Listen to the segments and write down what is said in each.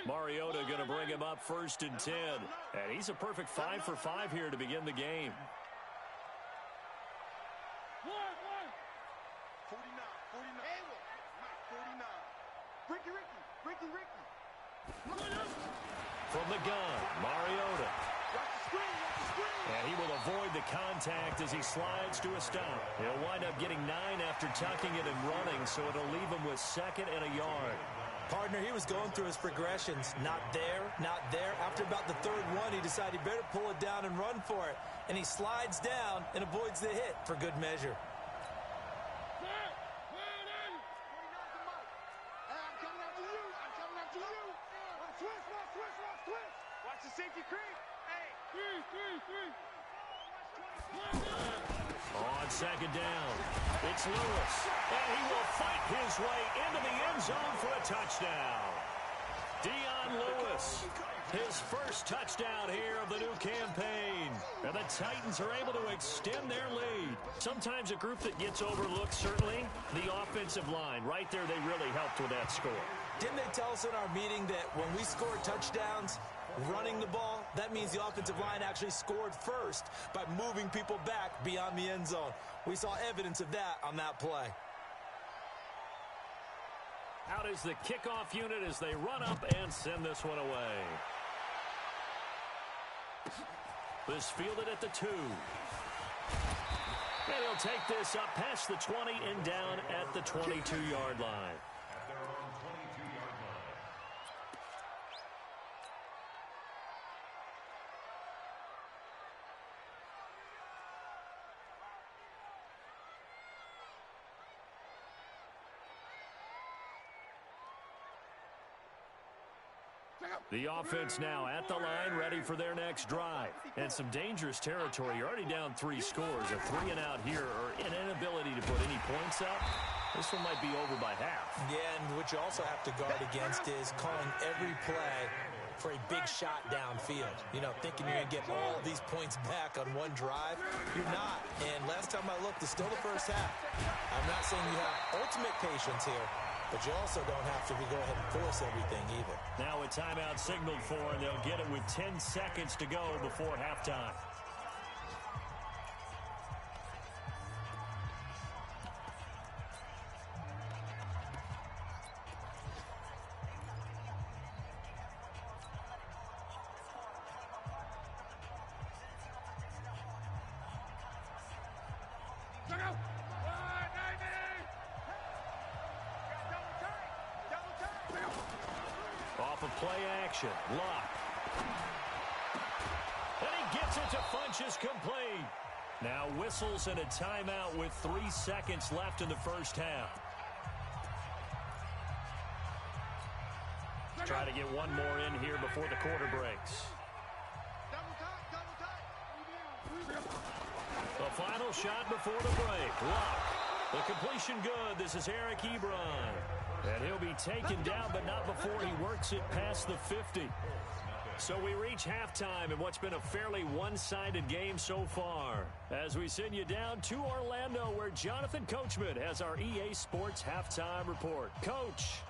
Mariota going to bring him up 1st and 10. And he's a perfect 5 for 5 here to begin the game. 49. 49. Ricky. From the gun, Mariota. And he will avoid the contact as he slides to a stop. He'll wind up getting 9 after tucking it and running, so it'll leave him with 2nd and a yard. Partner, he was going through his progressions. Not there, not there. After about the 3rd one, he decided he better pull it down and run for it. And he slides down and avoids the hit for good measure. Watch the safety creep. Hey. 3. On 2nd down, it's Lewis. And he will fight his way into the end zone for a touchdown. Dion Lewis, his first touchdown here of the new campaign. And the Titans are able to extend their lead. Sometimes a group that gets overlooked, certainly, the offensive line. Right there, they really helped with that score. Didn't they tell us in our meeting that when we score touchdowns running the ball, that means the offensive line actually scored first by moving people back beyond the end zone? We saw evidence of that on that play. Out is the kickoff unit as they run up and send this one away. This fielded at the 2. And he'll take this up past the 20 and down at the 22-yard line. The offense now at the line, ready for their next drive. And some dangerous territory. You're already down 3 scores. A 3 and out here, or an inability to put any points up. This one might be over by half. Yeah, and what you also have to guard against is calling every play for a big shot downfield. You know, thinking you're going to get all these points back on one drive. You're not. And last time I looked, it's still the first half. I'm not saying you have ultimate patience here, but you also don't have to go ahead and force everything either. Now a timeout signaled for, and they'll get it with 10 seconds to go before halftime. Off of play action, Locke. And he gets it to Funchess complete. Now whistles and a timeout with 3 seconds left in the first half. Try to get one more in here before the quarter breaks. The final shot before the break. Locke. The completion good. This is Eric Ebron. And he'll be taken down, but not before he works it past the 50. So we reach halftime in what's been a fairly one-sided game so far. As we send you down to Orlando, where Jonathan Coachman has our EA Sports Halftime Report. Coach.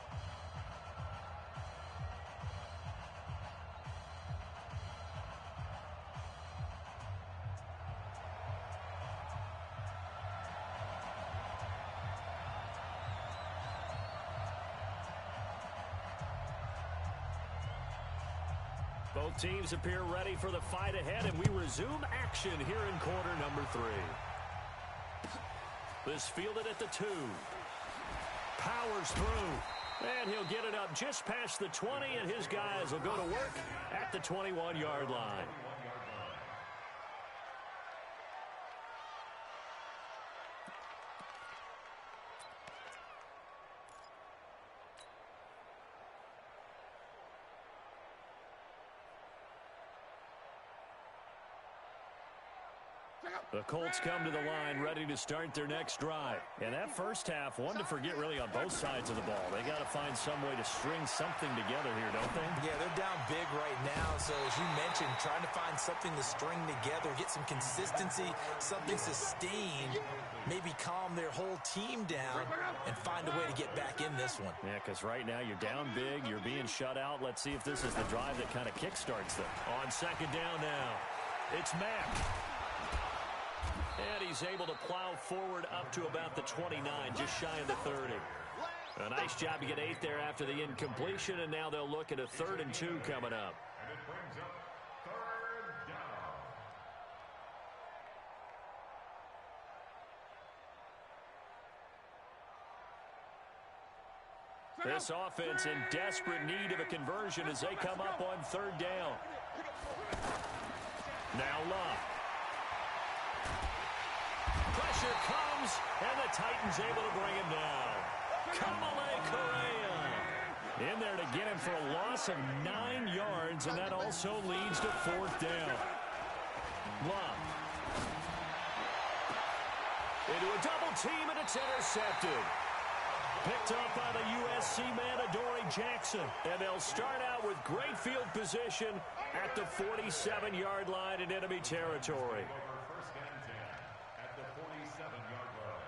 Both teams appear ready for the fight ahead, and we resume action here in quarter number 3. This fielded at the 2. Powers through. And he'll get it up just past the 20, and his guys will go to work at the 21-yard line. The Colts come to the line ready to start their next drive. And that first half, one to forget really on both sides of the ball. They got to find some way to string something together here, don't they? Yeah, they're down big right now. So as you mentioned, mentioned, trying to find something to string together, get some consistency, something sustained, maybe calm their whole team down and find a way to get back in this one. Yeah, because right now you're down big, you're being shut out. Let's see if this is the drive that kind of kickstarts them. On second down now, it's Mack. And he's able to plow forward up to about the 29, just shy of the 30. A nice job to get 8 there after the incompletion, and now they'll look at a 3rd and 2 coming up. And it brings up 3rd down. This offense in desperate need of a conversion as they come up on 3rd down. Now Love. Pressure comes, and the Titans able to bring him down. Kamale Correa in there to get him for a loss of 9 yards, and that also leads to 4th down. Love. Into a double team, and it's intercepted. Picked up by the USC man, Adoree Jackson. And they'll start out with great field position at the 47-yard line in enemy territory. First and 10 at the 47-yard line.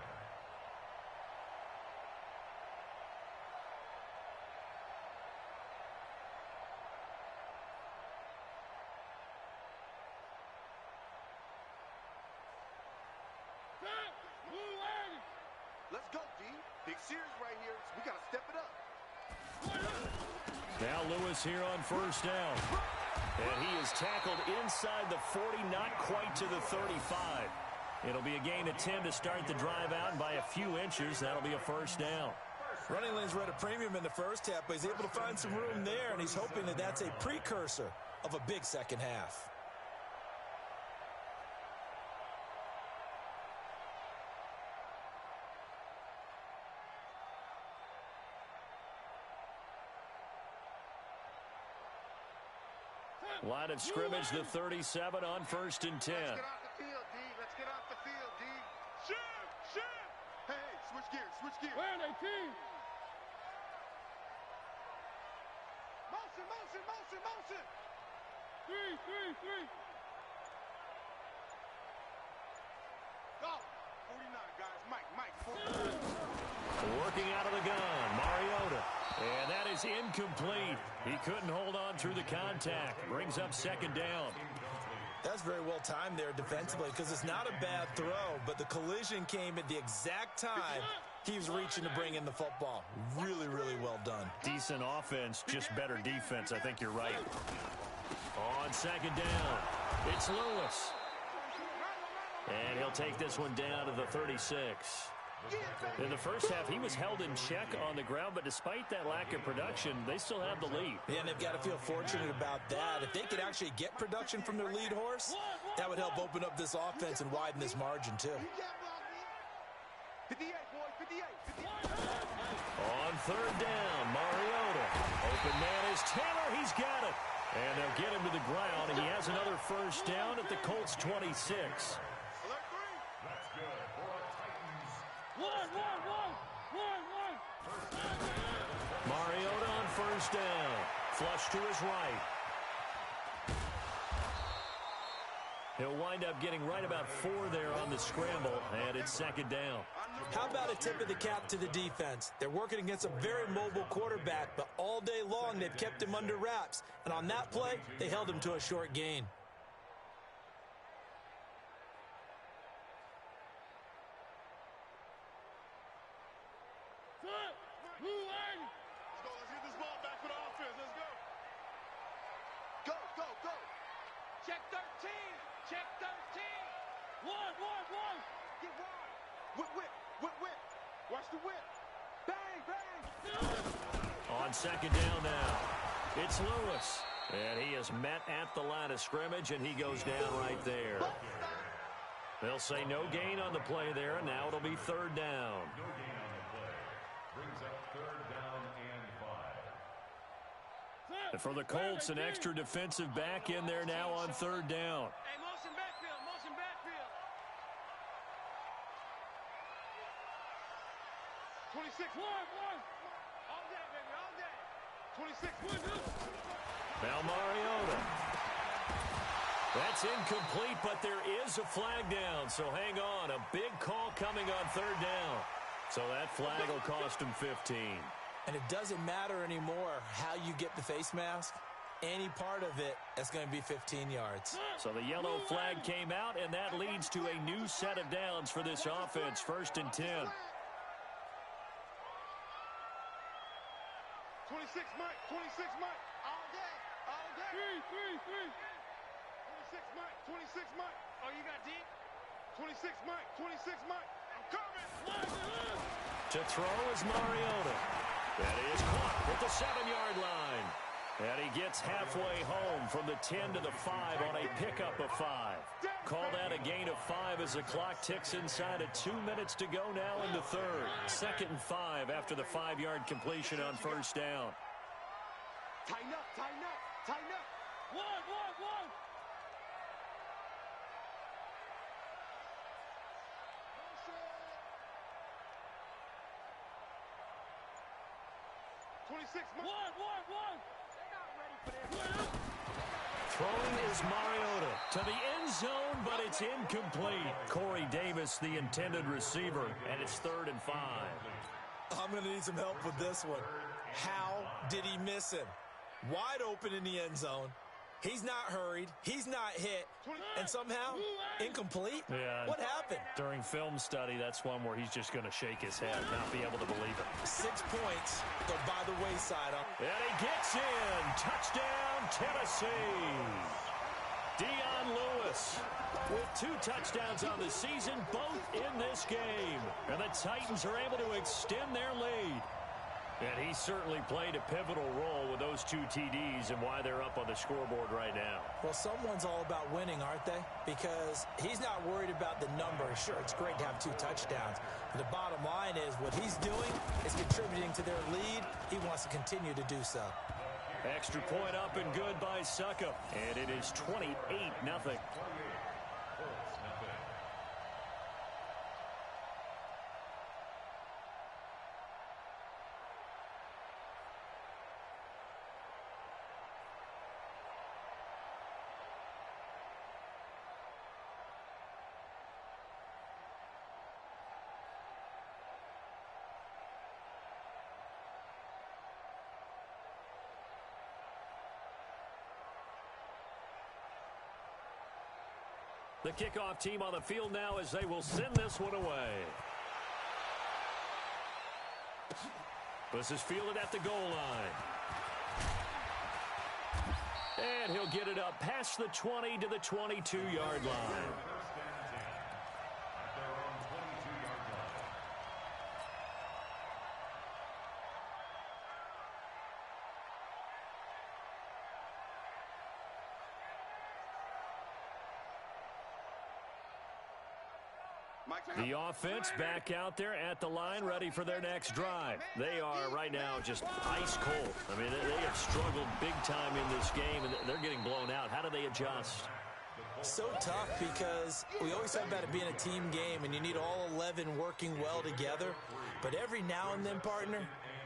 Let's go, D. Big series right here. We got to step it up. Now Lewis here on 1st down. And he is tackled inside the 40, not quite to the 35. It'll be a gain of 10 to start the drive out, and by a few inches, that'll be a 1st down. Running lanes were at a premium in the first half, but he's able to find some room there, and he's hoping that that's a precursor of a big second half. Line of scrimmage, the 37 on 1st and 10. Let's get off the field, D. Let's get off the field, D. Shift! Hey, switch gears, switch gears. Where are they, team? Motion! 3. Go! 49, guys. Mike, 49. Working out of the gun, Mariota. And that is incomplete. He couldn't hold on through the contact. Brings up 2nd down. That's very well timed there defensively because it's not a bad throw, but the collision came at the exact time he was reaching to bring in the football. Really, really well done. Decent offense, just better defense. I think you're right. On 2nd down, it's Lewis. And he'll take this one down to the 36. In the first half, he was held in check on the ground, but despite that lack of production, they still have the lead. Yeah, and they've got to feel fortunate about that. If they could actually get production from their lead horse, that would help open up this offense and widen this margin, too. 58, boys, 58. On 3rd down, Mariota. Open man is Taylor. He's got it. And they'll get him to the ground, and he has another 1st down at the Colts 26. Mariota on 1st down. Flush to his right. He'll wind up getting right about 4 there on the scramble, and it's 2nd down. How about a tip of the cap to the defense? They're working against a very mobile quarterback, but all day long they've kept him under wraps. And on that play, they held him to a short gain. Let's get this ball back for the offense. Let's go. Go. Check 13. One. Get wide. Whip. Watch the whip. Bang. On 2nd down now, it's Lewis. And he is met at the line of scrimmage, and he goes down right there. They'll say no gain on the play there, and now it'll be 3rd down. No gain on the play. Brings up 3rd down and 5. And for the Colts, an extra defensive back in there now on 3rd down. Hey, motion backfield. 26. One. All day, baby, all day. 26. Now Mariota. That's incomplete, but there is a flag down, so hang on. A big call coming on third down. So that flag will cost him 15. And it doesn't matter anymore how you get the face mask. Any part of it, that's going to be 15 yards. So the yellow flag came out, and that leads to a new set of downs for this offense. 1st and 10. 26, Mike. 26, Mike. All day. All day. 3. 26, Mike. 26, Mike. Oh, you got deep? 26, Mike. 26, Mike. I'm coming. To throw is Mariota. That is caught at the 7-yard line. And he gets halfway home from the 10 to the 5 on a pickup of 5. Call that a gain of 5 as the clock ticks inside of 2 minutes to go now in the third. 2nd and 5 after the 5-yard completion on 1st down. Tighten up, tighten up, tighten up. One. 26, one. Throwing is Mariota to the end zone, but it's incomplete. Corey Davis, the intended receiver, and it's 3rd and 5. I'm going to need some help with this one. How did he miss him? Wide open in the end zone. He's not hurried. He's not hit. And somehow, incomplete? Yeah. What happened? During film study, that's one where he's just going to shake his head, not be able to believe it. 6 points go by the wayside. And he gets in. Touchdown, Tennessee. Dion Lewis with 2 touchdowns on the season, both in this game. And the Titans are able to extend their lead. And he certainly played a pivotal role with those 2 TDs and why they're up on the scoreboard right now. Well, someone's all about winning, aren't they? Because he's not worried about the number. Sure, it's great to have 2 touchdowns. But the bottom line is what he's doing is contributing to their lead. He wants to continue to do so. Extra point up and good by Suckup. And it is 28-0. The kickoff team on the field now as they will send this one away. This is fielded at the goal line. And he'll get it up past the 20 to the 22-yard line. The offense back out there at the line, ready for their next drive. They are right now just ice cold. I mean, they have struggled big time in this game, and they're getting blown out. How do they adjust? So tough because we always talk about it being a team game, and you need all 11 working well together. But every now and then, partner,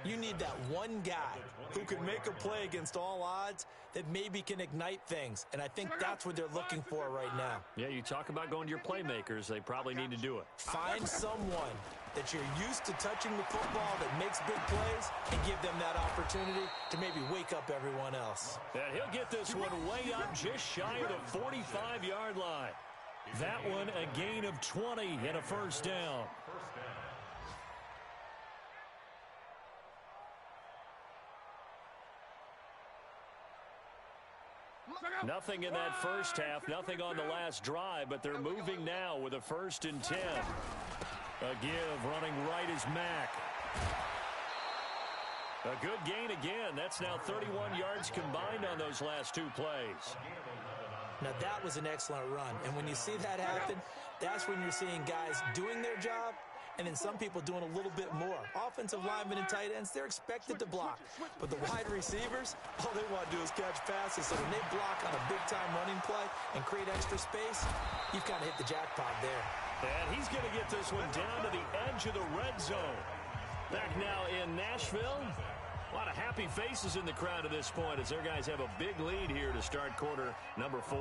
you need that one guy who can make a play against all odds that maybe can ignite things. And I think that's what they're looking for right now. Yeah, you talk about going to your playmakers. They probably need to do it. Find someone that you're used to touching the football that makes big plays and give them that opportunity to maybe wake up everyone else. And he'll get this one way up just shy of the 45-yard line. That one a gain of 20 and a first down. Nothing in that first half, nothing on the last drive, but they're moving now with a 1st and 10. A give, running right is Mack. A good gain again. That's now 31 yards combined on those last 2 plays. Now, that was an excellent run. And when you see that happen, that's when you're seeing guys doing their job and then some people doing a little bit more. Offensive linemen and tight ends, they're expected to block. But the wide receivers, all they want to do is catch passes. So when they block on a big-time running play and create extra space, you've kind of hit the jackpot there. And he's going to get this one down to the edge of the red zone. Back now in Nashville. A lot of happy faces in the crowd at this point as their guys have a big lead here to start quarter number 4.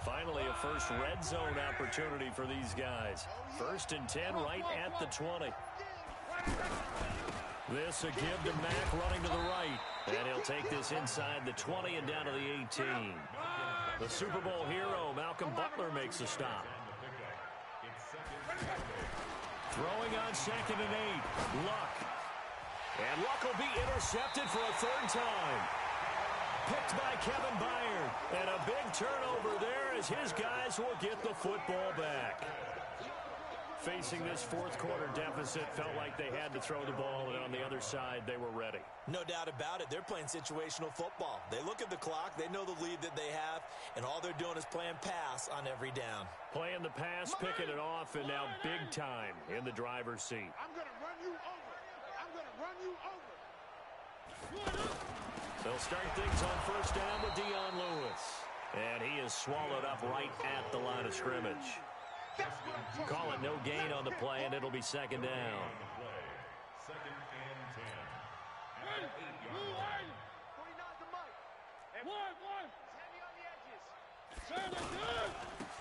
Finally, a first red zone opportunity for these guys. 1st and 10 right at the 20. This a give to Mack running to the right. And he'll take this inside the 20 and down to the 18. The Super Bowl hero, Malcolm Butler, makes a stop. Throwing on 2nd and 8. Luck. And Luck will be intercepted for a 3rd time. Picked by Kevin Byard. And a big turnover there as his guys will get the football back. Facing this 4th quarter deficit, felt like they had to throw the ball, and on the other side, they were ready. No doubt about it. They're playing situational football. They look at the clock, they know the lead that they have, and all they're doing is playing pass on every down. Playing the pass, picking it off, and now big time in the driver's seat. I'm going to run you over. I'm going to run you over. They'll start things on 1st down with Dion Lewis. And he is swallowed up right at the line of scrimmage. Call it no gain on the play, and it'll be 2nd down. 2nd and 10. 49's the mic.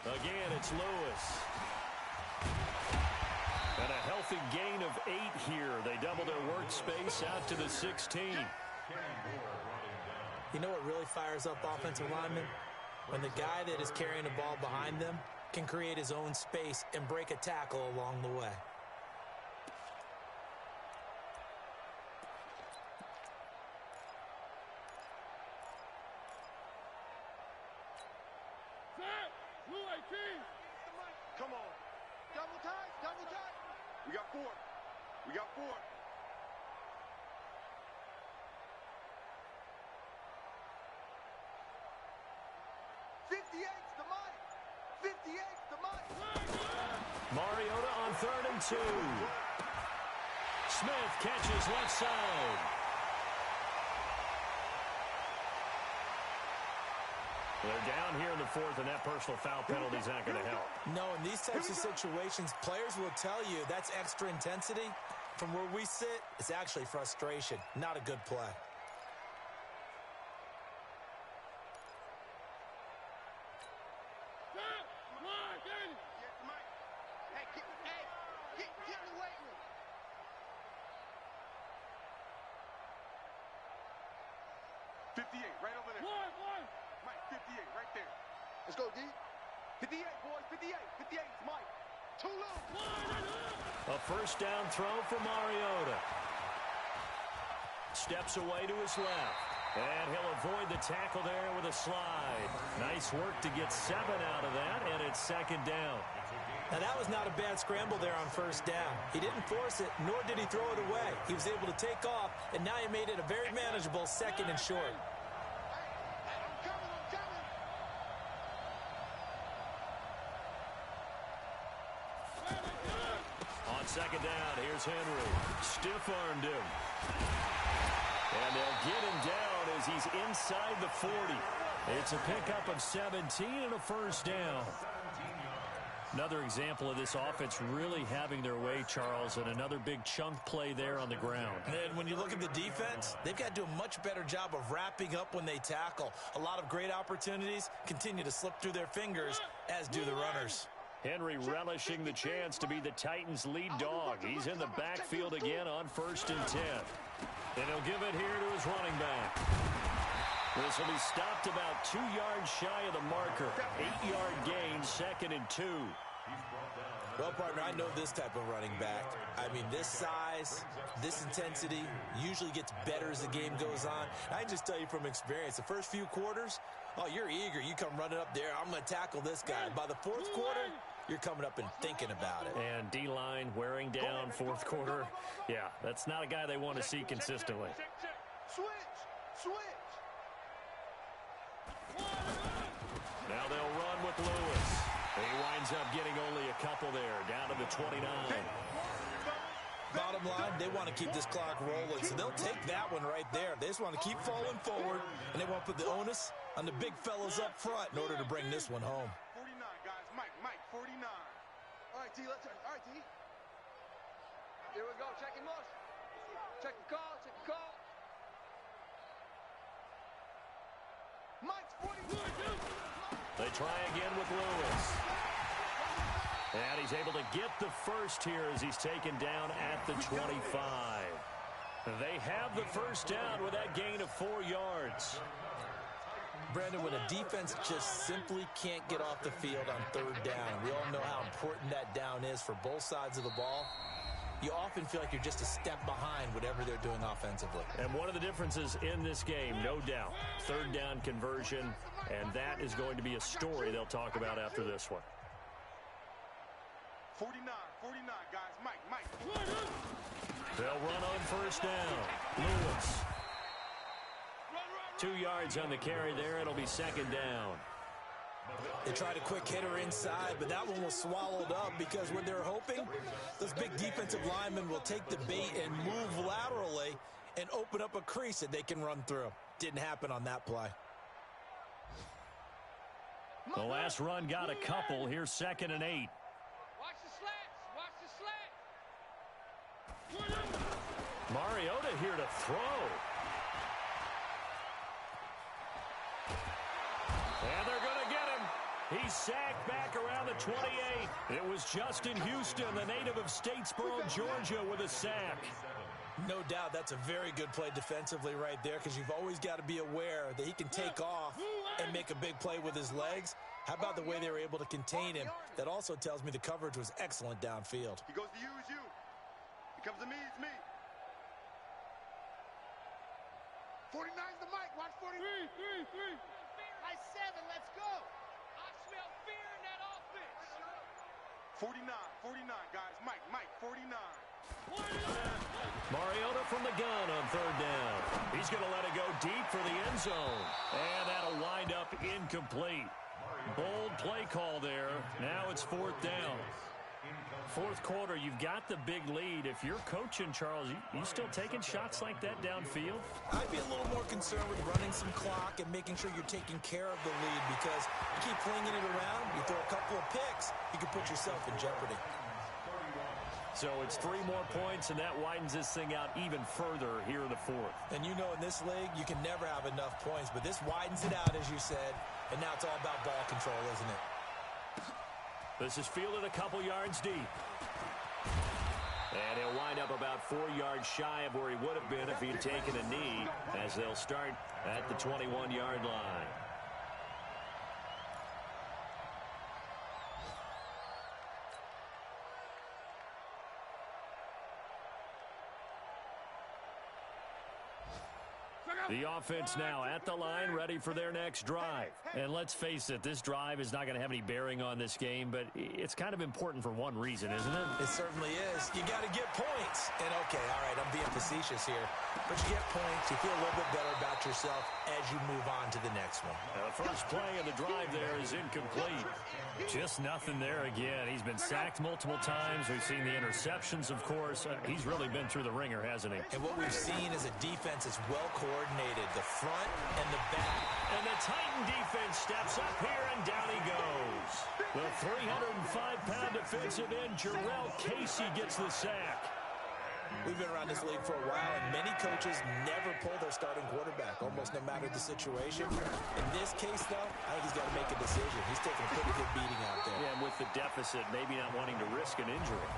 Again, it's Lewis. And a healthy gain of 8 here. They double their workspace out to the 16. You know what really fires up offensive linemen? When the guy that is carrying the ball behind them can create his own space and break a tackle along the way. Come on. Double tight, double tight. We got 4. We got 4. Mariota on 3rd and 2. Smith catches left side. They're down here in the 4th, and that personal foul penalty is not going to help. No, in these types of situations, players will tell you that's extra intensity. From where we sit, it's actually frustration, not a good play. Right over there. Mike, 58, right there. Let's go, D. 58, boys, 58. 58, it's Mike. Too low. A 1st down throw for Mariota. Steps away to his left. And he'll avoid the tackle there with a slide. Nice work to get 7 out of that, and it's 2nd down. Now, that was not a bad scramble there on 1st down. He didn't force it, nor did he throw it away. He was able to take off, and now he made it a very manageable 2nd and short. On 2nd down, here's Henry. Stiff-armed him. And they'll get him down as he's inside the 40. It's a pickup of 17 and a 1st down. Another example of this offense really having their way, Charles, and another big chunk play there on the ground. And when you look at the defense, they've got to do a much better job of wrapping up when they tackle. A lot of great opportunities continue to slip through their fingers, as do the runners. Henry relishing the chance to be the Titans' lead dog. He's in the backfield again on 1st and 10. And he'll give it here to his running back. This will be stopped about 2 yards shy of the marker. 8-yard gain, 2nd and 2. Well, partner, I know this type of running back. I mean, this size, this intensity usually gets better as the game goes on. I can just tell you from experience, the first few quarters, oh, you're eager. You come running up there, I'm going to tackle this guy. By the 4th quarter, you're coming up and thinking about it. And D-line wearing down 4th quarter. Yeah, that's not a guy they want to see consistently. Switch. Now they'll run with Lewis. He winds up getting only a couple there, down to the 29. Bottom line, they want to keep this clock rolling, so they'll take that one right there. They just want to keep falling forward, and they want to put the onus on the big fellas up front in order to bring this one home. 49, guys. Mike, 49. All right, T, let's turn. All right, T. Here we go. Check your motion. Check the call. Mike's 42. They They try again with Lewis. And he's able to get the first here as he's taken down at the 25. They have the first down with that gain of 4 yards. Brandon, when a defense just simply can't get off the field on third down, we all know how important that down is for both sides of the ball. You often feel like you're just a step behind whatever they're doing offensively. And one of the differences in this game, no doubt, third down conversion, and that is going to be a story they'll talk about after this one. 49, guys. Mike. They'll run on first down. Lewis. 2 yards on the carry there. It'll be second down. They tried a quick hitter inside, but that one was swallowed up because what they're hoping, those big defensive linemen will take the bait and move laterally and open up a crease that they can run through. Didn't happen on that play. The last run got a couple. Here's 2nd and 8. Watch the slats. Mariota here to throw. And they're going to get him. He's sacked back around the 28. It was Justin Houston, the native of Statesboro, Georgia, with a sack. No doubt that's a very good play defensively right there because you've always got to be aware that he can take off and make a big play with his legs. How about the way they were able to contain him? That also tells me the coverage was excellent downfield. He goes to you, it's you. He comes to me, it's me. 49's the mic. Watch 43. By 7, let's go. I smell fear in that offense. 49, guys. Mike, 49. Mariota from the gun on third down. He's going to let it go deep for the end zone. And that'll wind up incomplete. Bold play call there. Now it's 4th down. Fourth quarter, you've got the big lead. If you're coaching, Charles, you still taking shots like that downfield? I'd be a little more concerned with running some clock and making sure you're taking care of the lead because you keep flinging it around, you throw a couple of picks, you can put yourself in jeopardy. So it's 3 more points, and that widens this thing out even further here in the 4th. And you know in this league, you can never have enough points, but this widens it out, as you said, and now it's all about ball control, isn't it? This is fielded a couple yards deep. And he'll wind up about 4 yards shy of where he would have been if he'd taken a knee, as they'll start at the 21-yard line. The offense now at the line, ready for their next drive. And let's face it, this drive is not going to have any bearing on this game, but it's kind of important for one reason, isn't it? It certainly is. You got to get points. And, okay, all right, I'm being facetious here. But you get points, you feel a little bit better about yourself as you move on to the next one. The first play of the drive there is incomplete. Just nothing there again. He's been sacked multiple times. We've seen the interceptions, of course. He's really been through the ringer, hasn't he? And what we've seen is a defense that's well coordinated, the front and the back. And the Titan defense steps up here, and down he goes. The 305-pound defensive end, Jarrell Casey, gets the sack. We've been around this league for a while, and many coaches never pull their starting quarterback, almost no matter the situation. In this case, though, I think he's got to make a decision. He's taking a pretty good beating out there. Yeah, and with the deficit, maybe not wanting to risk an injury.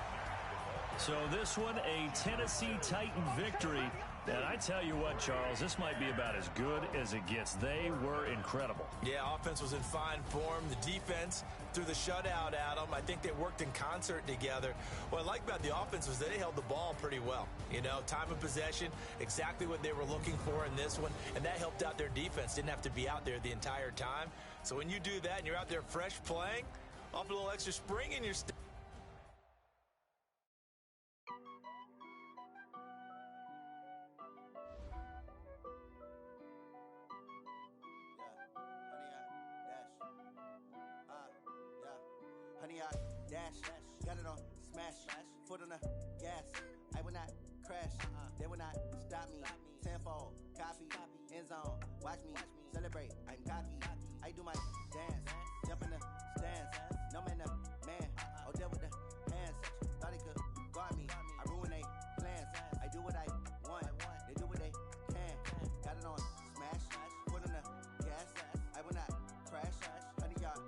So this one, a Tennessee Titan victory. And I tell you what, Charles, this might be about as good as it gets. They were incredible. Yeah, offense was in fine form. The defense threw the shutout at them. I think they worked in concert together. What I like about the offense was they held the ball pretty well. You know, time of possession, exactly what they were looking for in this one. And that helped out their defense. Didn't have to be out there the entire time. So when you do that and you're out there fresh playing, off a little extra spring in your step. Dash, got it on, smash, foot on the gas. I will not crash, they will not stop me. Tenfold, copy, end zone, watch me celebrate. I'm cocky, I do my dance, jump in the stands. No man, man, oh there with the hands. Thought they could guard me, I ruin they plans. I do what I want, they do what they can. Got it on, smash, foot on the gas. I will not crash, 100 yard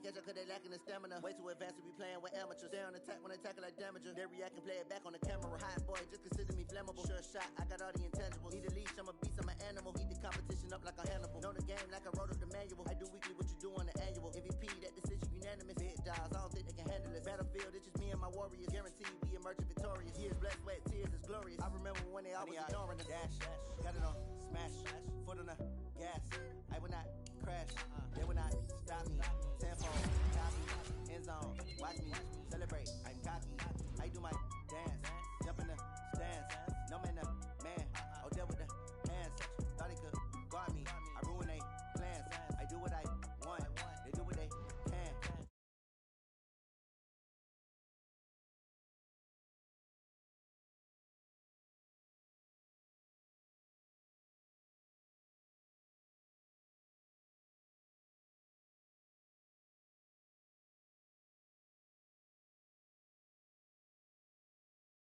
can't catch up cause they lacking the stamina. Way too advanced to be playing with amateurs. Stay on attack when they tackle like damager. They react and play it back on the camera. Hot boy, just consider me flammable. Sure shot, I got all the intangibles. Need a leash, I'm a beast, I'm an animal. Eat the competition up like a Hannibal. Know the game like I wrote up the manual. I do weekly what you do on the annual. MVP, that decision unanimous. Big dogs, I don't think they can handle it. Battlefield, it's just me and my warriors. Guaranteed we emerge victorious. Years, blood, sweat, tears is glorious. I remember when they always ignoring the dash. Got it on, smash, foot on the gas. I will not crash. They will not stop me. Tenfold, copy, end zone. Watch me